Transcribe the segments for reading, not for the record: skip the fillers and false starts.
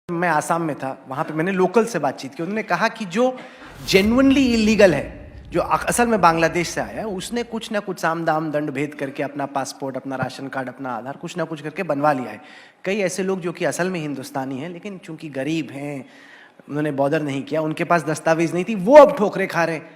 मैं आसाम में था, वहाँ पे मैंने लोकल से बातचीत की। उन्होंने कहा कि जो जेन्युइनली इलीगल है, जो असल में बांग्लादेश से आया है, उसने कुछ ना कुछ साम दाम दंड भेद करके अपना पासपोर्ट, अपना राशन कार्ड, अपना आधार कुछ ना कुछ करके बनवा लिया है। कई ऐसे लोग जो कि असल में हिंदुस्तानी हैं लेकिन चूंकि गरीब हैं, उन्होंने बॉर्डर नहीं किया, उनके पास दस्तावेज नहीं थी, वो अब ठोकरे खा रहे हैं।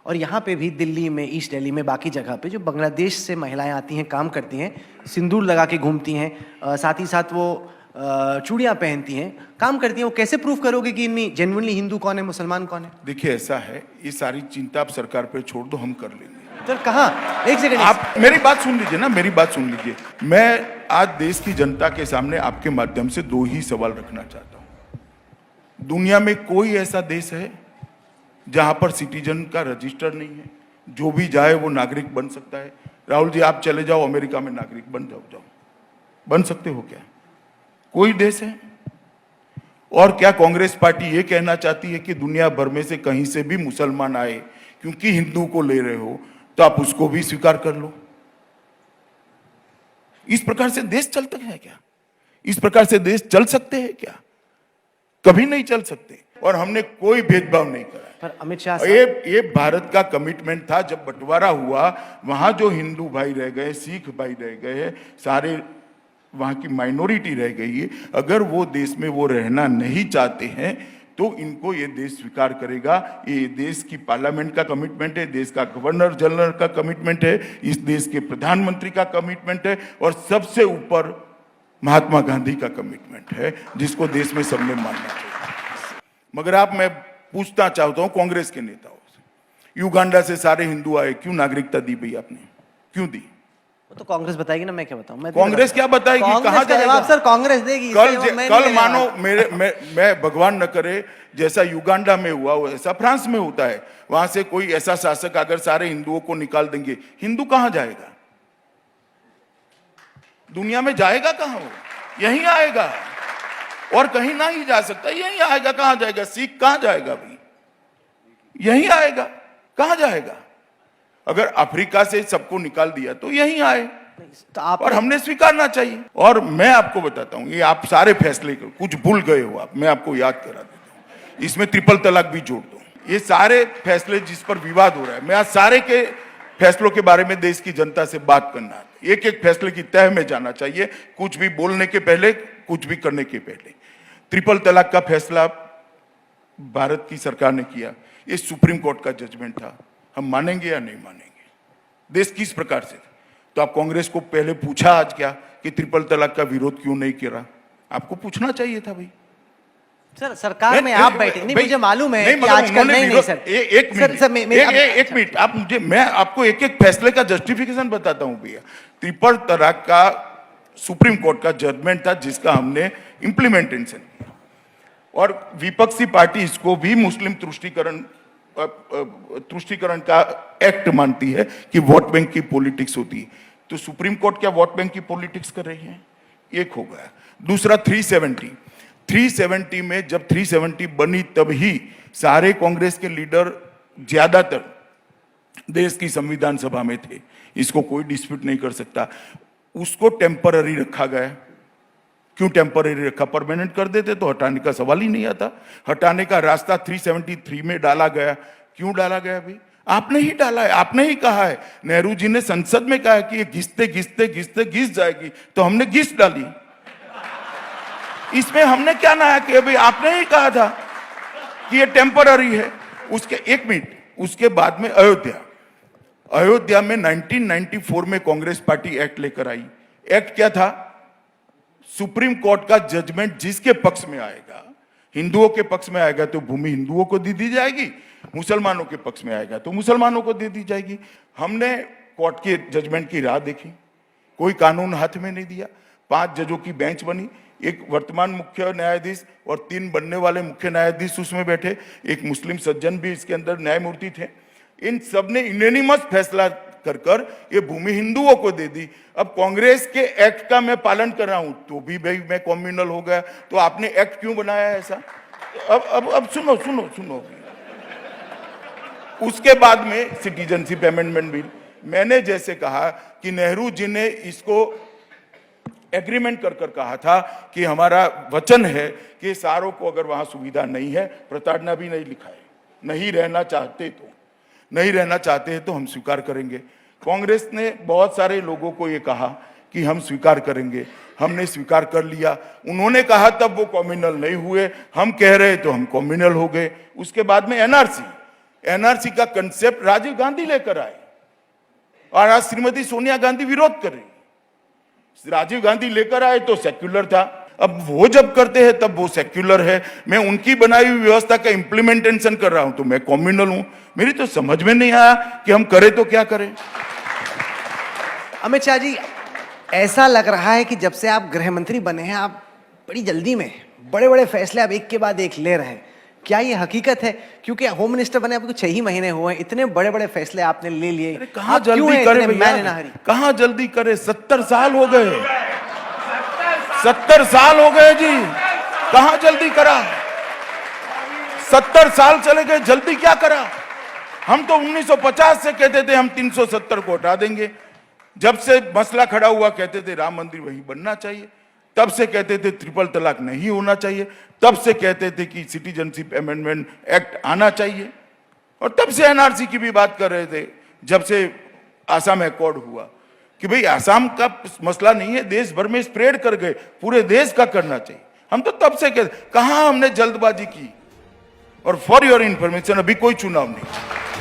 और यहाँ पे भी दिल्ली में, ईस्ट दिल्ली में, बाकी जगह पे जो बांग्लादेश से महिलाएं आती हैं, काम करती हैं, सिंदूर लगा के घूमती हैं, साथ ही साथ वो चूड़ियाँ पहनती हैं, काम करती हैं, वो कैसे प्रूफ करोगे कि इनमें जेन्युइनली हिंदू कौन है, मुसलमान कौन है? देखिए, ऐसा है, ये सारी चिंता आप सरकार पे छोड़ दो, हम कर लेंगे। सर कहाँ? एक सेकंड, आप मेरी बात सुन लीजिए ना, मेरी बात सुन लीजिए। मैं आज देश की जनता के सामने आपके माध्यम से दो ही सवाल रखना चाहता हूं। दुनिया में कोई ऐसा देश है जहां पर सिटीजन का रजिस्टर नहीं है, जो भी जाए वो नागरिक बन सकता है? राहुल जी, आप चले जाओ अमेरिका में, नागरिक बन जाओ, बन सकते हो क्या? कोई देश है? और क्या कांग्रेस पार्टी ये कहना चाहती है कि दुनिया भर में से कहीं से भी मुसलमान आए, क्योंकि हिंदू को ले रहे हो तो आप उसको भी स्वीकार कर लो? इस प्रकार से देश चलता है क्या? इस प्रकार से देश चल सकते हैं क्या? कभी नहीं चल सकते। और हमने कोई भेदभाव नहीं करा। पर अमित शाह, ये भारत का कमिटमेंट था। जब बंटवारा हुआ, वहां जो हिंदू भाई रह गए, सिख भाई रह गए, सारे वहां की माइनॉरिटी रह गई है। अगर वो देश में वो रहना नहीं चाहते हैं तो इनको ये देश स्वीकार करेगा। ये देश की पार्लियामेंट का कमिटमेंट है, देश का गवर्नर जनरल का कमिटमेंट है, इस देश के प्रधानमंत्री का कमिटमेंट है, और सबसे ऊपर महात्मा गांधी का कमिटमेंट है, जिसको देश में सबने मानना चाहिए। मगर मैं पूछना चाहता हूं कांग्रेस के नेताओं से, युगांडा से सारे हिंदू आए, क्यों नागरिकता दी भाई आपने? क्यों दी? तो कांग्रेस बताएगी ना, मैं क्या बताऊं? कांग्रेस क्या बताएगी? कहां जाएगा जवाब सर कांग्रेस देगी। कल मानो मैं भगवान न करे, जैसा युगांडा में हुआ वैसा फ्रांस में होता है। वहां से कोई ऐसा शासक अगर सारे हिंदुओं को निकाल देंगे, हिंदू कहां जाएगा? दुनिया में जाएगा कहां? वो यहीं आएगा, और कहीं ना ही जा सकता, यहीं आएगा। कहां जाएगा? सिख कहां जाएगा भाई? यहीं आएगा। कहां जाएगा? अगर अफ्रीका से सबको निकाल दिया तो यहीं आए, तो और हमने स्वीकारना चाहिए। और मैं आपको बताता हूं, ये आप सारे फैसले कुछ भूल गए हो आप, मैं आपको याद करा देता हूं। इसमें ट्रिपल तलाक भी जोड़ दो। ये सारे फैसले जिस पर विवाद हो रहा है, मैं आज सारे के फैसलों के बारे में देश की जनता से बात करना, एक एक फैसले की तह में जाना चाहिए, कुछ भी बोलने के पहले, कुछ भी करने के पहले। ट्रिपल तलाक का फैसला भारत की सरकार ने किया, ये सुप्रीम कोर्ट का जजमेंट था। हम मानेंगे या नहीं मानेंगे? देश किस प्रकार से? तो आप कांग्रेस को पहले पूछा आज क्या कि ट्रिपल तलाक का विरोध क्यों नहीं किया? आपको पूछना चाहिए था भाई। सर सरकार में आप बैठे नहीं, मुझे मालूम है कि आजकल नहीं सर। एक मिनट, आप मुझे, मैं आपको एक एक फैसले का जस्टिफिकेशन बताता हूं भैया। ट्रिपल तलाक का सुप्रीम कोर्ट का जजमेंट था, जिसका हमने इंप्लीमेंटेशन किया, और विपक्षी पार्टी इसको भी मुस्लिम तुष्टिकरण का एक्ट मानती है कि वोट बैंक की पॉलिटिक्स होती है। तो सुप्रीम कोर्ट क्या वोट बैंक की पॉलिटिक्स कर रही है? एक हो गया। दूसरा 370 में, जब 370 बनी तब ही सारे कांग्रेस के लीडर ज्यादातर देश की संविधान सभा में थे, इसको कोई डिस्प्यूट नहीं कर सकता। उसको टेम्पररी रखा गया। क्यों टेम्पररी रखा? परमानेंट कर देते तो हटाने का सवाल ही नहीं आता। हटाने का रास्ता 373 में डाला गया। क्यों डाला गया भाई? आपने ही डाला है, आपने ही कहा है। नेहरू जी ने संसद में कहा कि ये घिसते घिसते घिसते घिस जाएगी, तो हमने घिस डाली। इसमें हमने क्या नया किया भाई? आपने ही कहा था कि ये टेम्पररी है। उसके एक मिनट, उसके बाद में अयोध्या में 1994 में कांग्रेस पार्टी एक्ट लेकर आई। एक्ट क्या था? सुप्रीम कोर्ट का जजमेंट जिसके पक्ष में आएगा, हिंदुओं के पक्ष में आएगा तो भूमि हिंदुओं को दे दी जाएगी, मुसलमानों के पक्ष में आएगा तो मुसलमानों को दे दी जाएगी। हमने कोर्ट के जजमेंट की राह देखी, कोई कानून हाथ में नहीं दिया। 5 जजों की बेंच बनी, एक वर्तमान मुख्य न्यायाधीश और 3 बनने वाले मुख्य न्यायाधीश उसमें बैठे, एक मुस्लिम सज्जन भी इसके अंदर न्यायमूर्ति थे। इन सब ने यूनानिमस फैसला कर ये भूमि हिंदुओं को दे दी। अब कांग्रेस के एक्ट का मैं पालन कर रहा हूं तो भी भाई मैं कम्युनल हो गया, तो आपने एक्ट क्यों बनाया ऐसा? अब सुनो। उसके बाद में सिटीजनशिप अमेंडमेंट बिल, मैंने जैसे कहा कि नेहरू जी ने इसको एग्रीमेंट कर कर कहा था कि हमारा वचन है कि सारों को अगर वहां सुविधा नहीं है, प्रताड़ना भी नहीं लिखा है, नहीं रहना चाहते तो हम स्वीकार करेंगे। कांग्रेस ने बहुत सारे लोगों को ये कहा कि हम स्वीकार करेंगे, हमने स्वीकार कर लिया। उन्होंने कहा तब वो कम्युनल नहीं हुए, हम कह रहे तो हम कम्युनल हो गए। उसके बाद में एनआरसी का कंसेप्ट राजीव गांधी लेकर आए और आज श्रीमती सोनिया गांधी विरोध कर रही। राजीव गांधी लेकर आए तो सेक्युलर था, अब वो जब करते हैं तब वो सेक्युलर है। मैं उनकी बनाई हुई व्यवस्था का इंप्लीमेंटेशन कर रहा हूं तो मैं कम्युनल हूं। मेरी तो समझ में नहीं आया कि हम करें तो क्या करें। अमित शाह जी, ऐसा लग रहा है कि जब से आप गृह मंत्री बने हैं, आप बड़ी जल्दी में बड़े बड़े फैसले आप एक के बाद एक ले रहे हैं। क्या ये हकीकत है? क्योंकि होम मिनिस्टर बने आपको 6 ही महीने हुए हैं, इतने बड़े बड़े फैसले आपने ले लिए। कहां जल्दी करे भैया, कहां जल्दी करे? 70 साल हो गए, 70 साल हो गए जी, कहां जल्दी करा? 70 साल चले गए, जल्दी क्या करा? हम तो 1950 से कहते थे हम 370 को हटा देंगे। जब से मसला खड़ा हुआ कहते थे राम मंदिर वहीं बनना चाहिए, तब से कहते थे ट्रिपल तलाक नहीं होना चाहिए, तब से कहते थे कि सिटीजनशिप अमेंडमेंट एक्ट आना चाहिए, और तब से एनआरसी की भी बात कर रहे थे। जब से आसाम अकॉर्ड हुआ कि भाई आसाम का मसला नहीं है, देश भर में स्प्रेड कर गए, पूरे देश का करना चाहिए। हम तो तब से कहते, कहां हमने जल्दबाजी की। और फॉर योर इंफॉर्मेशन, अभी कोई चुनाव नहीं।